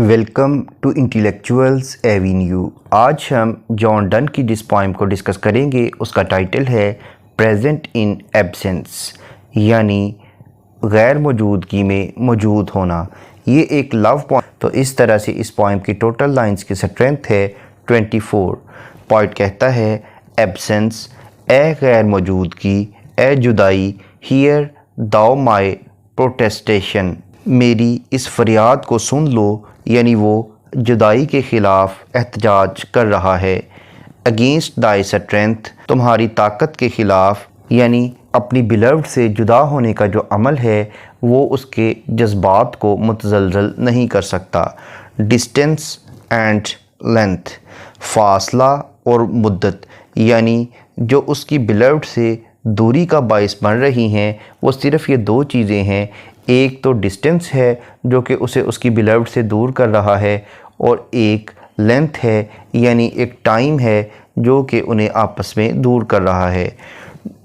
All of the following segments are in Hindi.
Welcome to intellectuals Avenue. आज हम जॉन डन की जिस पोइम को डिस्कस करेंगे उसका टाइटल है प्रेजेंट इन एब्सेंस, यानी गैर मौजूदगी में मौजूद होना। ये एक लव पोइम। तो इस तरह से इस पोइम की टोटल लाइंस की स्ट्रेंथ है 24। पॉइंट कहता है एब्सेंस, ए गैर मौजूदगी, ए जुदाई, हियर दाओ माई प्रोटेस्टेशन, मेरी इस फरियाद को सुन लो, यानी वो जुदाई के ख़िलाफ़ एहतजाज कर रहा है। अगेंस्ट दाई स्ट्रेंथ, तुम्हारी ताकत के ख़िलाफ़, यानी अपनी बिलव्ड से जुदा होने का जो अमल है वो उसके जज्बात को मुतज़लज़ल नहीं कर सकता। डिस्टेंस एंड लेंथ, फासला और मुद्दत, यानी जो उसकी बिलव्ड से दूरी का बाइस बन रही हैं वो सिर्फ़ ये दो चीज़ें हैं। एक तो डिस्टेंस है जो कि उसे उसकी बिलव्ड से दूर कर रहा है, और एक लेंथ है यानी एक टाइम है जो कि उन्हें आपस में दूर कर रहा है।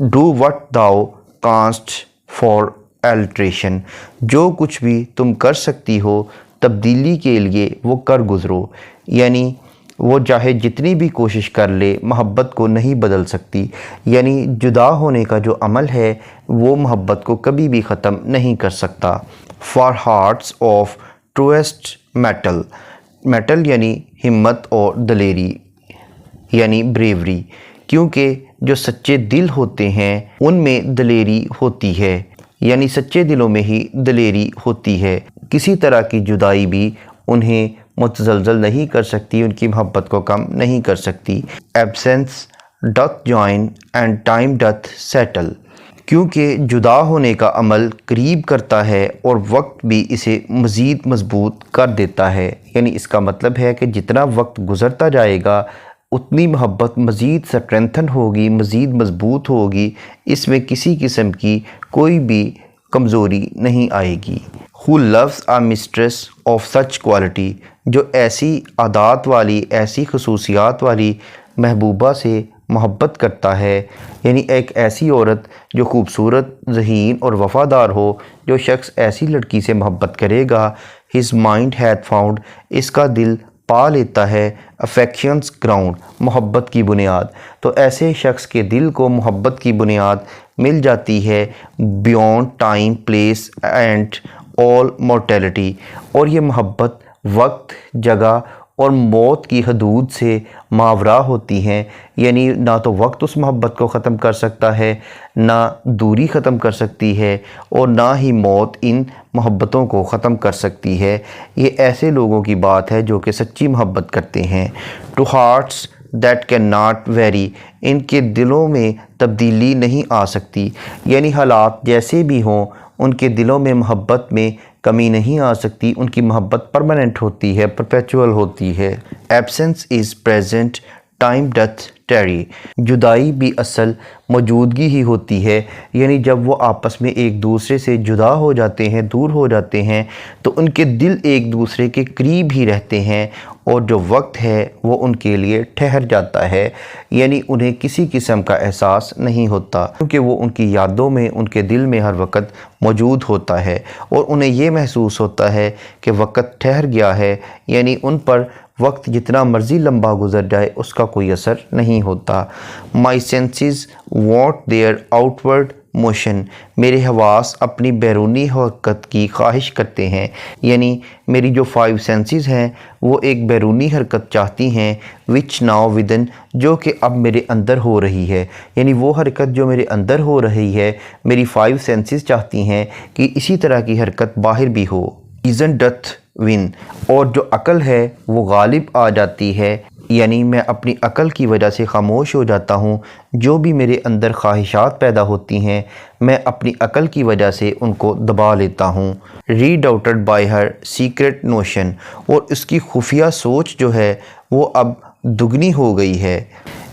डू व्हाट दाओ कांस्ट फॉर अल्ट्रेशन, जो कुछ भी तुम कर सकती हो तब्दीली के लिए वो कर गुज़रो, यानी वो चाहे जितनी भी कोशिश कर ले मोहब्बत को नहीं बदल सकती। यानी जुदा होने का जो अमल है वो मोहब्बत को कभी भी ख़त्म नहीं कर सकता। For hearts of truest metal, metal यानी हिम्मत और दलेरी, यानी ब्रेवरी, क्योंकि जो सच्चे दिल होते हैं उनमें दलेरी होती है, यानी सच्चे दिलों में ही दलेरी होती है। किसी तरह की जुदाई भी उन्हें मुतज़लज़ल नहीं कर सकती, उनकी मोहब्बत को कम नहीं कर सकती। Absence doth join and time doth settle, क्योंकि जुदा होने का अमल करीब करता है और वक्त भी इसे मज़ीद मजबूत कर देता है। यानी इसका मतलब है कि जितना वक्त गुज़रता जाएगा उतनी मोहब्बत मज़ीद स्ट्रेंथन होगी, मज़ीद मजबूत होगी, इसमें किसी किस्म की कोई भी कमज़ोरी नहीं आएगी। Who loves a mistress of such quality, जो ऐसी आदात वाली, ऐसी खसूसियात वाली महबूबा से मोहब्बत करता है, यानी एक ऐसी औरत जो खूबसूरत, ज़हीन और वफ़ादार हो। जो शख्स ऐसी लड़की से मोहब्बत करेगा, his mind hath found, इसका दिल पा लेता है अफेक्शंस ग्राउंड, मोहब्बत की बुनियाद। तो ऐसे शख्स के दिल को मोहब्बत की बुनियाद मिल जाती है beyond time place and all mortality, और ये मोहब्बत वक्त, जगह और मौत की हदूद से मावरा होती हैं। यानी ना तो वक्त उस मोहब्बत को ख़त्म कर सकता है, ना दूरी ख़त्म कर सकती है, और ना ही मौत इन मोहब्बतों को ख़त्म कर सकती है। ये ऐसे लोगों की बात है जो कि सच्ची मोहब्बत करते हैं। To hearts that can not very, इनके दिलों में तब्दीली नहीं आ सकती, यानी हालात जैसे भी हों उनके दिलों में मोहब्बत में कमी नहीं आ सकती। उनकी मोहब्बत परमानेंट होती है, परपेचुअल होती है। Absence is present, time doth tarry, जुदाई भी असल मौजूदगी ही होती है। यानी जब वो आपस में एक दूसरे से जुदा हो जाते हैं, दूर हो जाते हैं, तो उनके दिल एक दूसरे के करीब ही रहते हैं, और जो वक्त है वो उनके लिए ठहर जाता है, यानी उन्हें किसी किस्म का एहसास नहीं होता, क्योंकि वो उनकी यादों में, उनके दिल में हर वक्त मौजूद होता है, और उन्हें ये महसूस होता है कि वक्त ठहर गया है। यानी उन पर वक्त जितना मर्ज़ी लंबा गुजर जाए उसका कोई असर नहीं होता। माई senses want there outward motion, मेरे हवास अपनी बैरूनी हरकत की ख्वाहिश करते हैं, यानी मेरी जो 5 सेंसेस हैं वो एक बैरूनी हरकत चाहती हैं। विच नाउ विदन, जो कि अब मेरे अंदर हो रही है, यानी वो हरकत जो मेरे अंदर हो रही है मेरी 5 सेंसेस चाहती हैं कि इसी तरह की हरकत बाहर भी हो। रीज़न डथ विन, और जो अकल है वो गालिब आ जाती है, यानी मैं अपनी अकल की वजह से खामोश हो जाता हूँ। जो भी मेरे अंदर ख्वाहिशात पैदा होती हैं मैं अपनी अकल की वजह से उनको दबा लेता हूँ। रीडाउटेड बाय हर सीक्रेट नोशन, और उसकी खुफिया सोच जो है वो अब दुगनी हो गई है,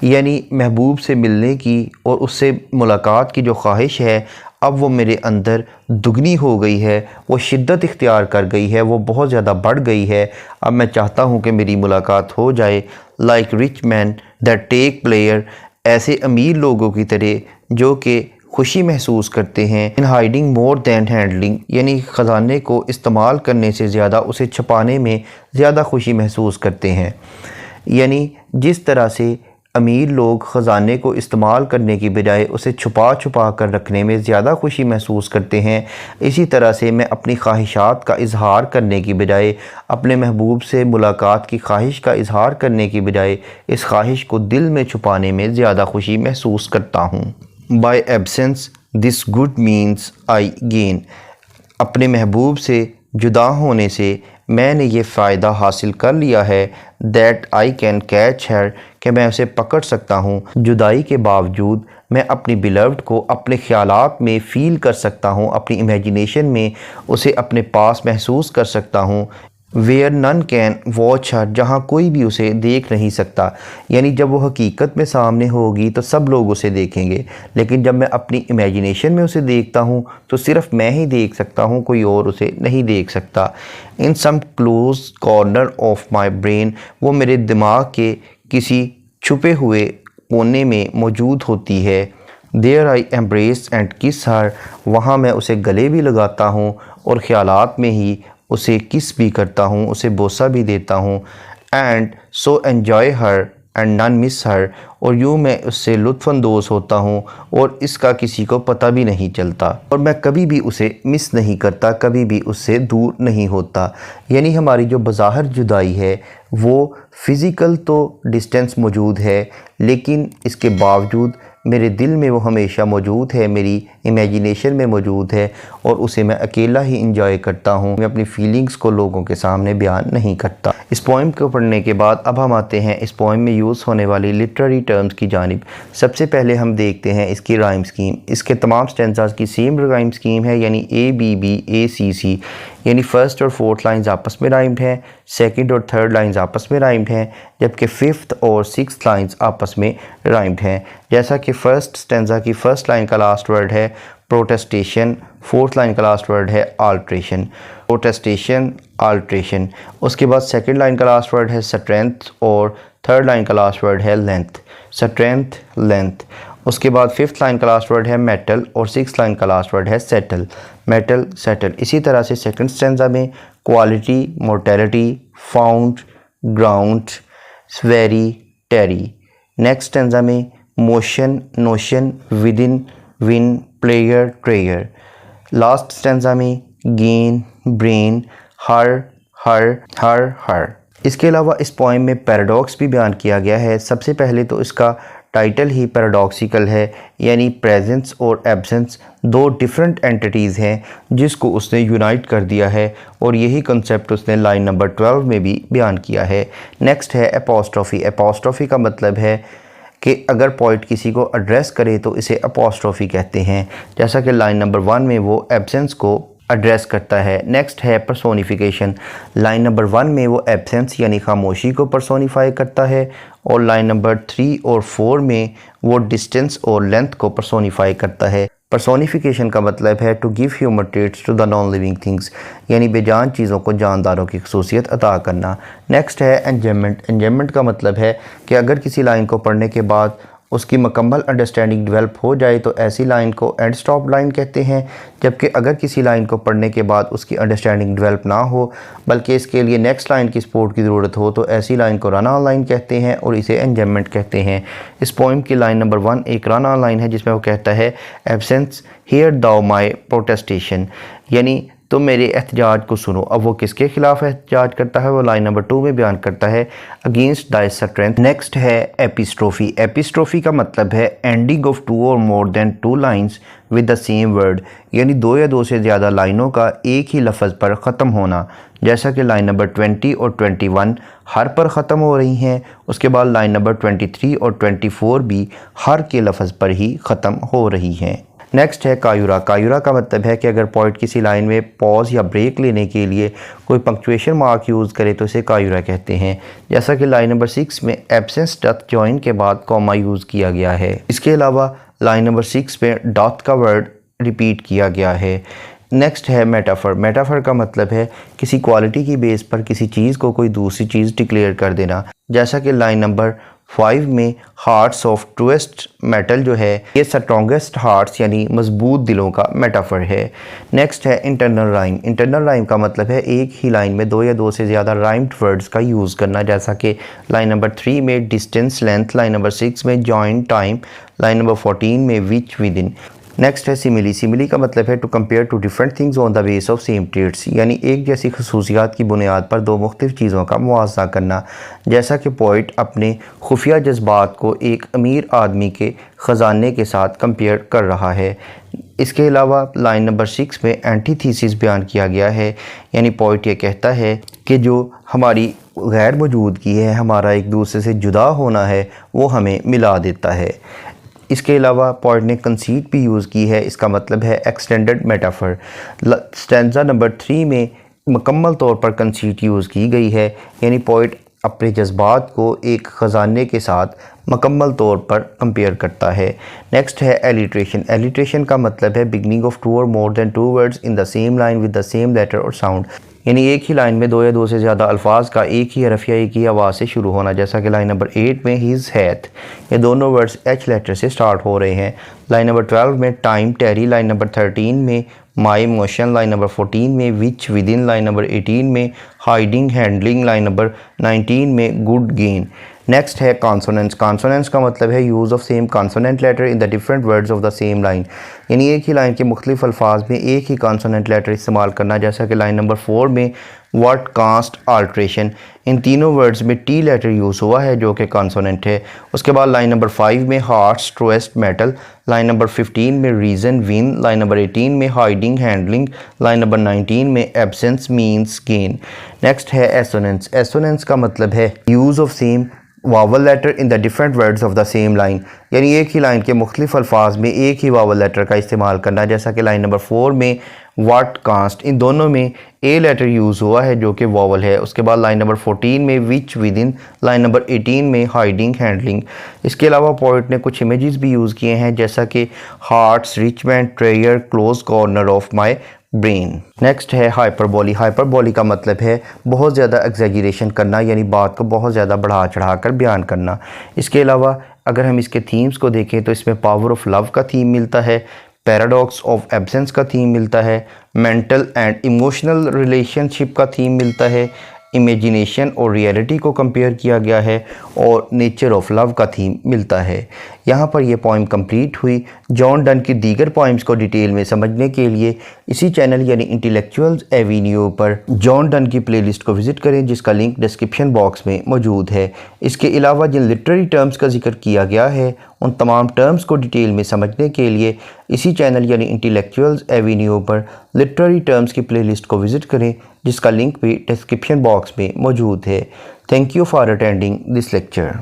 यानी महबूब से मिलने की और उससे मुलाकात की जो ख्वाहिश है अब वो मेरे अंदर दुगनी हो गई है, वो शिद्दत इख्तियार कर गई है, वो बहुत ज़्यादा बढ़ गई है। अब मैं चाहता हूँ कि मेरी मुलाकात हो जाए। Like rich man that take player, ऐसे अमीर लोगों की तरह जो कि खुशी महसूस करते हैं। In hiding more than handling, यानी ख़जाने को इस्तेमाल करने से ज़्यादा उसे छुपाने में ज़्यादा खुशी महसूस करते हैं। यानी जिस तरह से अमीर लोग ख़जाने को इस्तेमाल करने की बजाय उसे छुपा छुपा कर रखने में ज़्यादा खुशी महसूस करते हैं, इसी तरह से मैं अपनी ख्वाहिशात का इजहार करने की बजाय, अपने महबूब से मुलाकात की ख्वाहिश का इजहार करने की बजाय इस ख्वाहिश को दिल में छुपाने में ज़्यादा खुशी महसूस करता हूँ। By absence this good means I gain, अपने महबूब से जुदा होने से मैंने ये फ़ायदा हासिल कर लिया है that I can catch her, कि मैं उसे पकड़ सकता हूँ। जुदाई के बावजूद मैं अपनी बिलव्ड को अपने ख़यालात में फ़ील कर सकता हूँ, अपनी इमेजिनेशन में उसे अपने पास महसूस कर सकता हूँ। वेयर नन कैन वॉच हर, जहाँ कोई भी उसे देख नहीं सकता। यानी जब वो हकीकत में सामने होगी तो सब लोग उसे देखेंगे, लेकिन जब मैं अपनी इमेजिनेशन में उसे देखता हूँ तो सिर्फ़ मैं ही देख सकता हूँ, कोई और उसे नहीं देख सकता। In some close corner of my brain, वो मेरे दिमाग के किसी छुपे हुए कोने में मौजूद होती है। देयर आई एम्ब्रेस एंड किस हर, वहाँ मैं उसे गले भी लगाता हूँ और ख़यालात में ही उसे किस भी करता हूँ, उसे बोसा भी देता हूँ। And so enjoy her and none miss her, और यूँ मैं उससे लुत्फ़अंदोज़ होता हूँ और इसका किसी को पता भी नहीं चलता, और मैं कभी भी उसे मिस नहीं करता, कभी भी उससे दूर नहीं होता। यानी हमारी जो बज़ाहिर जुदाई है वो फ़िज़िकल तो डिस्टेंस मौजूद है, लेकिन इसके बावजूद मेरे दिल में वो हमेशा मौजूद है, मेरी इमेजिनेशन में मौजूद है, और उसे मैं अकेला ही इंजॉय करता हूँ। मैं अपनी फीलिंग्स को लोगों के सामने बयान नहीं करता। इस पोइम को पढ़ने के बाद अब हम आते हैं इस पोइम में यूज़ होने वाली लिटरेरी टर्म्स की जानिब। सबसे पहले हम देखते हैं इसकी राइम स्कीम। इसके तमाम स्टेंजास की सेम राइम स्कीम है, यानी ABB ACC, यानी फर्स्ट और फोर्थ लाइंस आपस में राइम्ड हैं, सेकंड और थर्ड लाइंस आपस में राइम्ड हैं, जबकि फिफ्थ और सिक्स्थ लाइंस आपस में राइम्ड हैं। जैसा कि फर्स्ट स्टेंजा की फर्स्ट लाइन का लास्ट वर्ड है प्रोटेस्टेशन, फोर्थ लाइन का लास्ट वर्ड है आल्ट्रेशन। प्रोटेस्टेशन, आल्ट्रेशन। उसके बाद सेकंड लाइन का लास्ट वर्ड है स्ट्रेंथ और थर्ड लाइन का लास्ट वर्ड है लेंथ। Strength, length. उसके बाद फिफ्थ लाइन का लास्ट वर्ड है मेटल और सिक्स्थ लाइन का लास्ट वर्ड है सेटल। Metal, settle. इसी तरह से सेकंड स्टेंजा में quality, mortality, found, ground, very, tarry. Next stanza में motion, notion, within, win, player, ट्रेयर। लास्ट स्टेंजा में gain, brain, her, her, her, her. इसके अलावा इस पोइम में पैराडॉक्स भी बयान किया गया है। सबसे पहले तो इसका टाइटल ही पैराडॉक्सिकल है, यानी प्रेजेंस और एब्सेंस दो डिफरेंट एंटिटीज़ हैं जिसको उसने यूनाइट कर दिया है, और यही कंसेप्ट उसने लाइन नंबर 12 में भी बयान किया है। नेक्स्ट है एपोस्ट्रोफी। एपोस्ट्रोफी का मतलब है कि अगर पोइट किसी को एड्रेस करे तो इसे अपोस्ट्रोफी कहते हैं, जैसा कि लाइन नंबर 1 में वो एब्सेंस को एड्रेस करता है। नेक्स्ट है पर्सोनिफिकेशन। लाइन नंबर 1 में वो एब्सेंस यानी खामोशी को पर्सोनीफाई करता है, और लाइन नंबर 3 और 4 में वो डिस्टेंस और लेंथ को पर्सोनीफाई करता है। पर्सोनिफिकेशन का मतलब है to give human traits to the non living things, यानी बेजान चीज़ों को जानदारों की खसूसियत अता करना। नेक्स्ट है एंजॉयमेंट। एंजॉयमेंट का मतलब है कि अगर किसी लाइन को पढ़ने के बाद उसकी मुकम्मल अंडरस्टैंडिंग डेवलप हो जाए तो ऐसी लाइन को एंड स्टॉप लाइन कहते हैं, जबकि अगर किसी लाइन को पढ़ने के बाद उसकी अंडरस्टैंडिंग डेवलप ना हो बल्कि इसके लिए नेक्स्ट लाइन की सपोर्ट की ज़रूरत हो तो ऐसी लाइन को रन ऑन लाइन कहते हैं और इसे एंजॉयमेंट कहते हैं। इस पोइम की लाइन नंबर 1 एक रन ऑन लाइन है जिसमें वो कहता है एब्सेंस हियर दाउ माई प्रोटेस्टेशन, यानी तो मेरे एहतजाज को सुनो। अब वो किसके खिलाफ एहतजाज करता है वो लाइन नंबर 2 में बयान करता है अगेंस्ट दाई स्ट्रेंथ। नेक्स्ट है एपिस्ट्रोफी। एपिस्ट्रोफी का मतलब है एंडिंग ऑफ 2 और more then 2 lines with the same word, यानी 2 या 2 से ज़्यादा लाइनों का एक ही लफ्ज़ पर ख़त्म होना, जैसा कि लाइन नंबर 20 और 21 हर पर ख़त्म हो रही हैं। उसके बाद लाइन नंबर 23 और 24 भी हर के लफ्ज़ पर ही ख़त्म हो रही हैं। नेक्स्ट है कायूरा। कायूरा का मतलब है कि अगर पॉइंट किसी लाइन में पॉज या ब्रेक लेने के लिए कोई पंक्चुएशन मार्क यूज़ करे तो इसे कायूरा कहते हैं, जैसा कि लाइन नंबर 6 में एब्सेंस डथ जॉइन के बाद कॉमा यूज़ किया गया है। इसके अलावा लाइन नंबर 6 में डॉथ का वर्ड रिपीट किया गया है। नेक्स्ट है मेटाफर। मेटाफर का मतलब है किसी क्वालिटी की बेस पर किसी चीज़ को कोई दूसरी चीज़ डिक्लेयर कर देना, जैसा कि लाइन नंबर 5 में हार्ट्स ऑफ ट्रूएस्ट मेटल जो है ये स्ट्रॉन्गेस्ट हार्ट्स यानी मजबूत दिलों का मेटाफर है। नेक्स्ट है इंटरनल राइम। इंटरनल राइम का मतलब है एक ही लाइन में दो या दो से ज़्यादा राइम्ड वर्ड्स का यूज़ करना, जैसा कि लाइन नंबर 3 में डिस्टेंस लेंथ, लाइन नंबर 6 में जॉइंट टाइम, लाइन नंबर 14 में विच विद इन। नेक्स्ट है सिमिली। सिमिली का मतलब है to compare two different things on the base of same traits, यानी एक जैसी खसूसियात की बुनियाद पर दो मुख्तलिफ चीज़ों का मुआवजा करना, जैसा कि पोइट अपने खुफिया जज्बात को एक अमीर आदमी के ख़जाने के साथ कंपेयर कर रहा है। इसके अलावा लाइन नंबर 6 में एंटीथीसिस बयान किया गया है, यानी पोइट ये कहता है कि जो हमारी गैर मौजूदगी है, हमारा एक दूसरे से जुदा होना है, वो हमें मिला देता है। इसके अलावा पोइट ने कंसीट भी यूज़ की है, इसका मतलब है एक्सटेंडेड मेटाफर। स्टैंजा नंबर 3 में मुकम्मल तौर पर कंसीट यूज़ की गई है, यानी पोइट अपने जज्बात को एक ख़जाने के साथ मुकम्मल तौर पर कंपेयर करता है। नेक्स्ट है एलिट्रेशन। एलिट्रेशन का मतलब है बिगनिंग ऑफ टू और more than two words in the same line with the same letter और साउंड, यानी एक ही लाइन में दो या दो से ज़्यादा अल्फाज का एक ही हरफ या एक ही आवाज़ से शुरू होना, जैसा कि लाइन नंबर 8 में हिज हैथ, ये दोनों वर्ड्स एच लेटर से स्टार्ट हो रहे हैं। लाइन नंबर 12 में टाइम टेरी, लाइन नंबर 13 में माई इमोशन, लाइन नंबर 14 में which within, line number 18 में हाइडिंग हैंडलिंग, लाइन नंबर 19 में गुड गेन। नेक्स्ट है कॉन्सोनेंट्स। कॉन्सोनेंट्स का मतलब है use of same consonant letter in the different words of the same line, यानी एक ही लाइन के मुख्तलिफ अल्फाज में एक ही कॉन्सोनेंट लेटर इस्तेमाल करना, जैसा कि लाइन नंबर 4 में वर्ड कास्ट अल्ट्रेशन, इन तीनों वर्ड्स में टी लेटर यूज़ हुआ है जो कि कॉन्सोनेंट है। उसके बाद लाइन नंबर 5 में hearts truest metal, line number 15 में रीज़न विन, लाइन नंबर 18 में हाइडिंग हैंडलिंग, लाइन नंबर 19 में एब्सेंस मीन्स गेन। नेक्स्ट है एसोनेंस। एसोनेंस का मतलब है use of same vowel letter in the different words of the same line, यानी एक ही लाइन के मुख्तलिफ अल्फाज में एक ही वावल लेटर का इस्तेमाल करना, जैसा कि लाइन नंबर 4 में वाट कास्ट, इन दोनों में ए लेटर यूज़ हुआ है जो कि वावल है। उसके बाद लाइन नंबर 14 में which within, line number 18 में हाइडिंग हैंडलिंग। इसके अलावा पोइट ने कुछ इमेजेस भी यूज़ किए हैं, जैसा कि हार्ट्स, रिचमेंट, ट्रेयर, close corner of my brain. Next है हाइपरबोली। हाइपरबोली का मतलब है बहुत ज़्यादा एग्जैजरेशन करना, यानी बात को बहुत ज़्यादा बढ़ा चढ़ा कर बयान करना। इसके अलावा अगर हम इसके थीम्स को देखें तो इसमें पावर ऑफ लव का थीम मिलता है, पैराडॉक्स ऑफ एब्सेंस का थीम मिलता है, मेंटल एंड इमोशनल रिलेशनशिप का थीम मिलता है, इमेजिनेशन और रियलिटी को कंपेयर किया गया है, और नेचर ऑफ लव का थीम मिलता है। यहाँ पर यह पोइम कंप्लीट हुई। जॉन डन की दीगर पोइम्स को डिटेल में समझने के लिए इसी चैनल यानी इंटेलेक्चुअल्स एवेन्यू पर जॉन डन की प्लेलिस्ट को विज़िट करें, जिसका लिंक डिस्क्रिप्शन बॉक्स में मौजूद है। इसके अलावा जिन लिटरेरी टर्म्स का जिक्र किया गया है उन तमाम टर्म्स को डिटेल में समझने के लिए इसी चैनल यानी इंटेलेक्चुअल्स एवेन्यू पर लिटरेरी टर्म्स की प्लेलिस्ट को विज़िट करें, जिसका लिंक भी डिस्क्रिप्शन बॉक्स में मौजूद है। Thank you for attending this lecture.